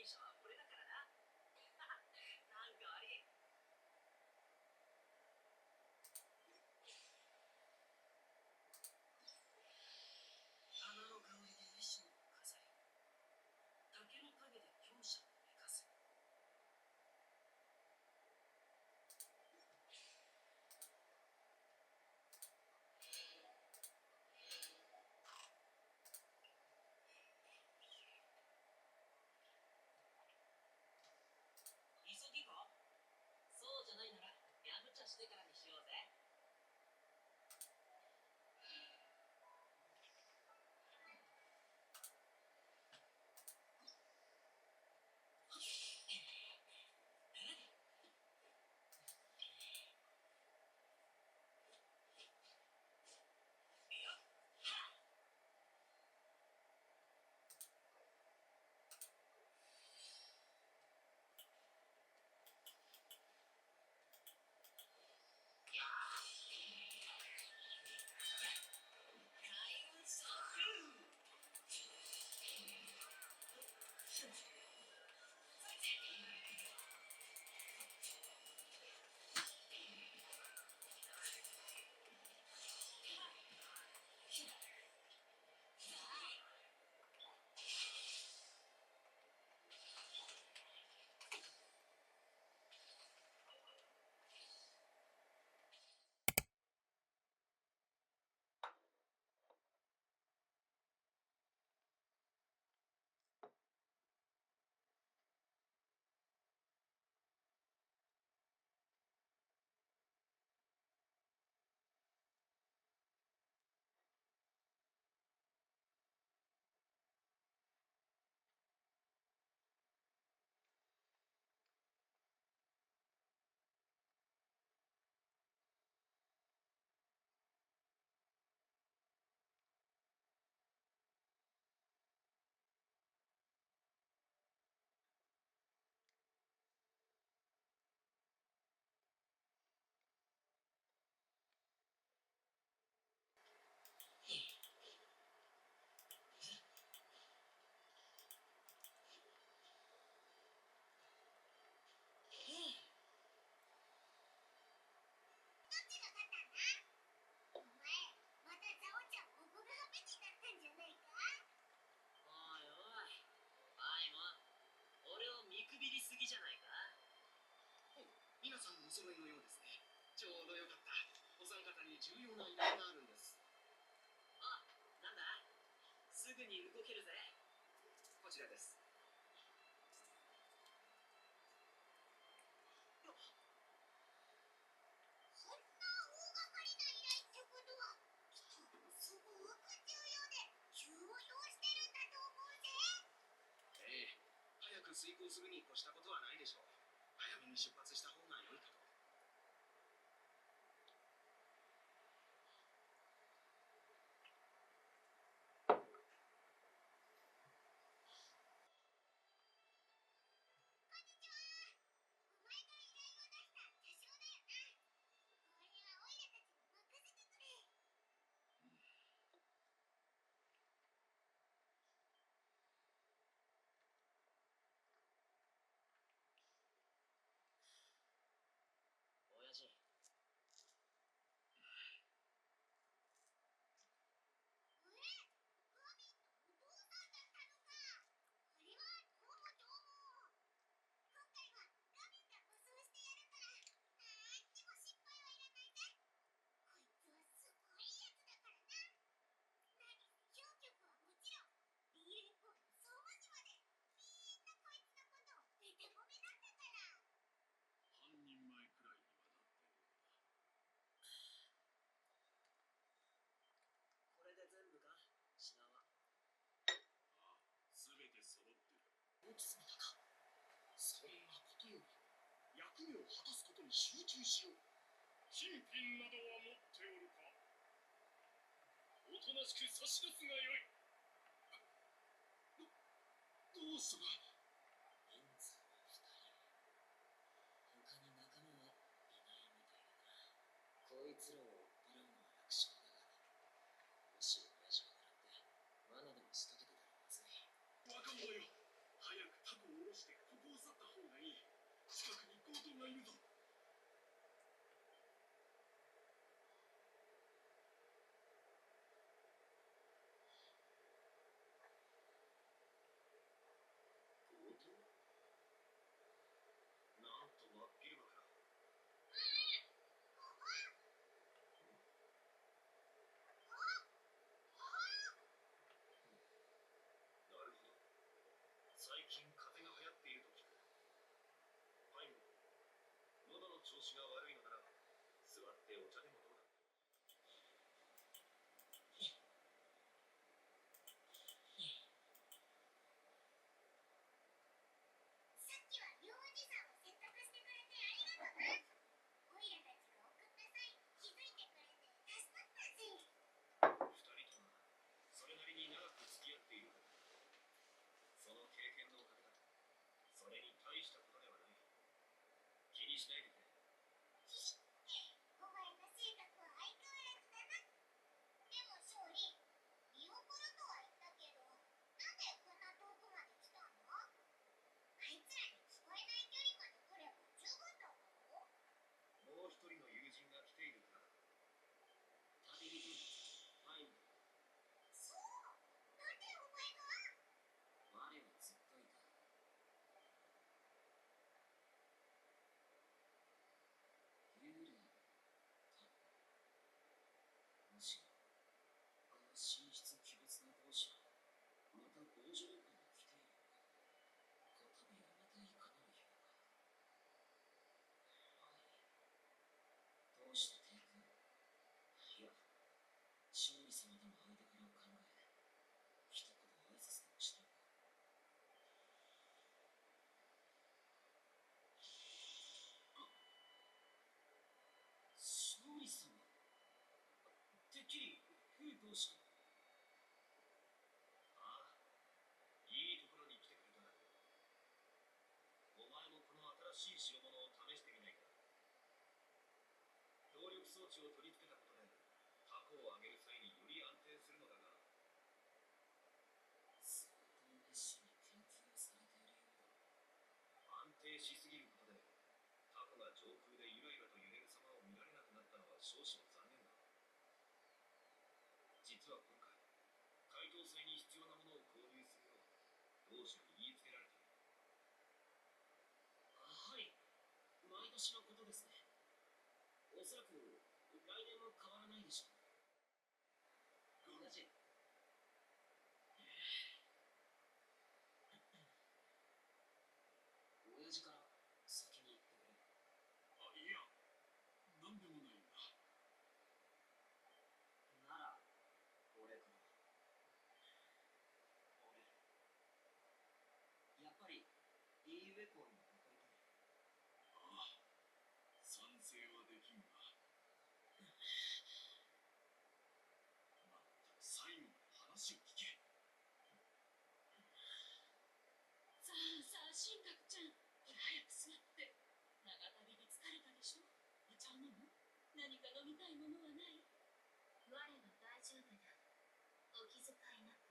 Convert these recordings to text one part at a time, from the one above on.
初は俺だからな。なんか悪い。花の香りで意志を飾り、竹の陰で強者を寝かす。急ぎか？そうじゃないならやむちゃしてからにしようぜ。皆さんお揃いのようですね。ちょうどよかった。お三方に重要な依頼があるんです。あ、なんだ？すぐに動けるぜ。こちらです。そんな大掛かりな依頼ってことは、きっとすごく重要で急を要してるんだと思うぜ。ええ、早く遂行するに越したことはないでしょう。早めに出発した方が良いかと。親父。半人前くらいにはなってる。これで全部か？品は。ああ、すべて揃ってる。大きすぎたか？そんなことより役目を果たすことに集中しよう。金品などは持っておるか？おとなしく差し出すがよい。どうする？人数は2人。他に仲間はいないみたいだな。こいつらを追っ払うのは楽勝だが、もし親父を狙って罠でも仕掛けてたらまずい。若者よ、早くタコを下ろししたの？ああ、いいところに来てくれたな。お前もこの新しい代物を試してみないか。動力装置を取り付けたことでタコを上げる際により安定するのだが、相当熱心に研究をされているようだ。安定しすぎることでタコが上空でゆらゆらと揺れる様を見られなくなったのは少々残念だ。実は今回、解凍祭に必要なものを購入するよう同志に言いつけられている。はい、毎年のことですね。おそらく来年も変わらないでしょう。親父、親父から先に言ってくれ。あ、いや、なんでもないんだ。なら俺から。俺やっぱり DUA 校に残りたい。ああ、賛成はできんが。まったく最後まで話を聞け。さあさあ、神格ちゃん、ほら早く座って。長旅で疲れたでしょ。お茶を飲む？何か飲みたいものはない？我は大丈夫だ。お気遣いなく。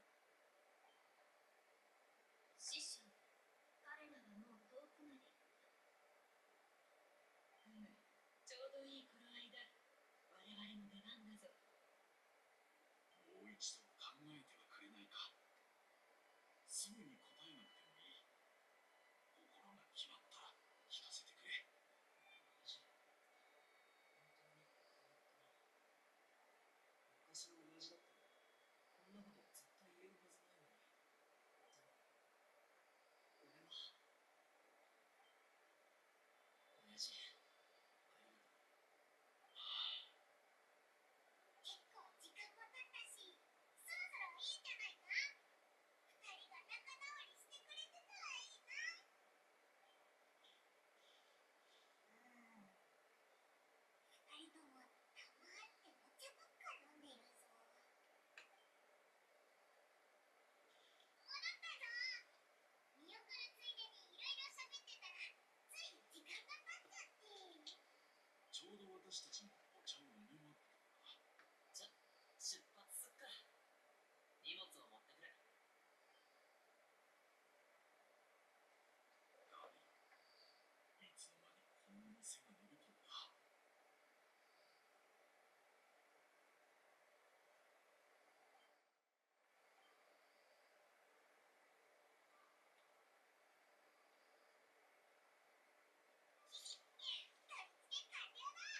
師匠、彼らはもう遠くまで行った。ちょうどいい頃合いだ。我々の出番だぞ。もう一度考えてはくれないか。すぐに答えなくてもいい。心が決まったら聞かせてくれ。親父、本当に変わったな。昔の親父だったらこんなこと絶対言えるはずないのに。でも俺は親父、ありがとう。結構時間も経ったし、そろそろいいんじゃないか？二人が仲直りしてくれてたらいいな。二人とも黙ってお茶ばっか飲んでるぞ。戻ったぞ。見送るついでにいろいろ喋ってたら、つい時間が経っちゃって。ちょうど私たちもお茶を飲み終わったところだ。じゃ、出発すっか。荷物を持ってくれ。ガビ、いつの間にこんなに背が伸びたんだ。取り付け完了だ。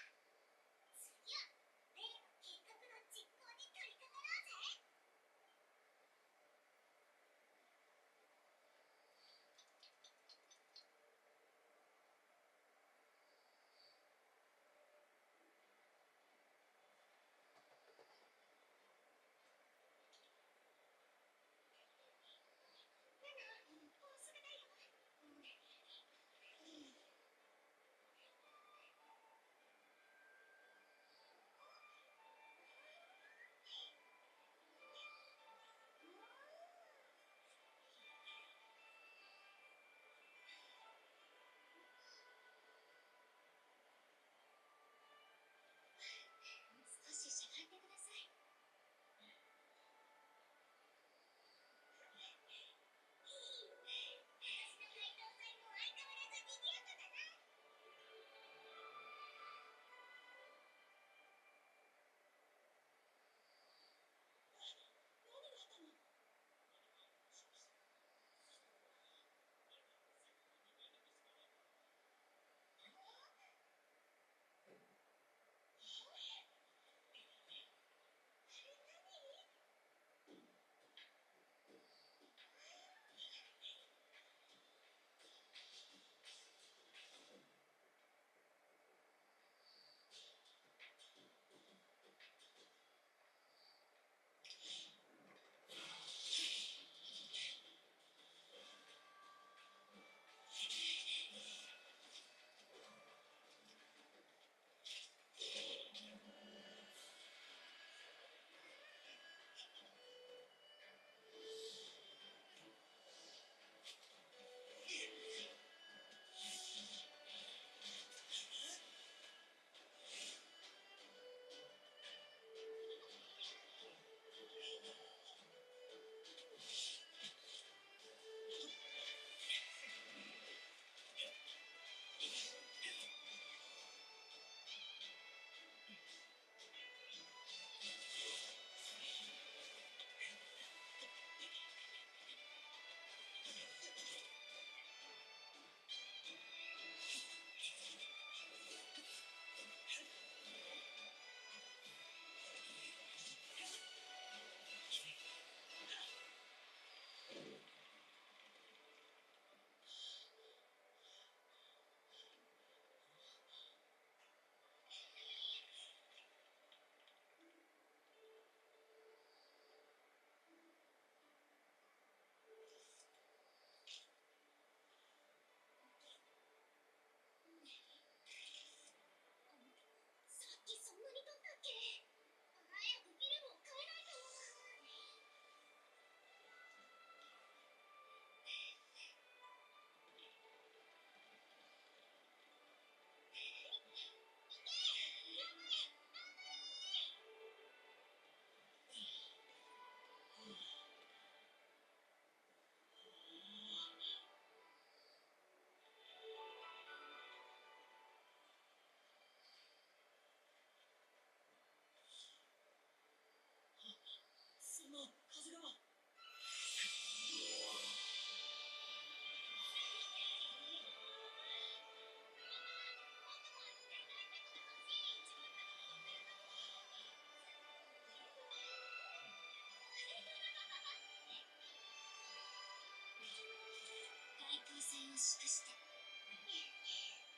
祝して、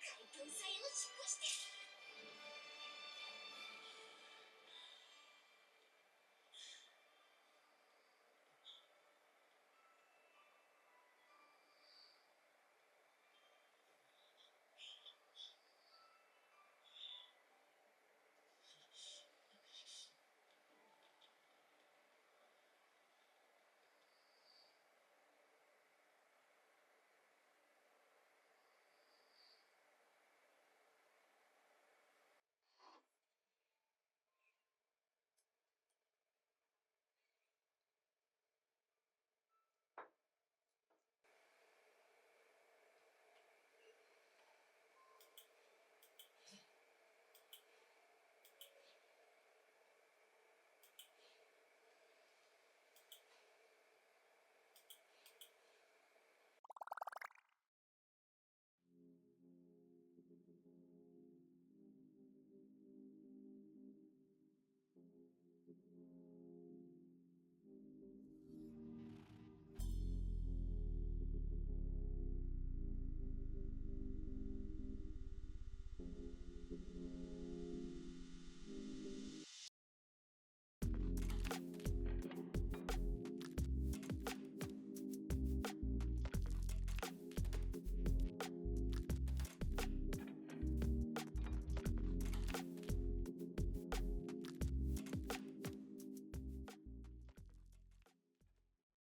海闘祭を祝して。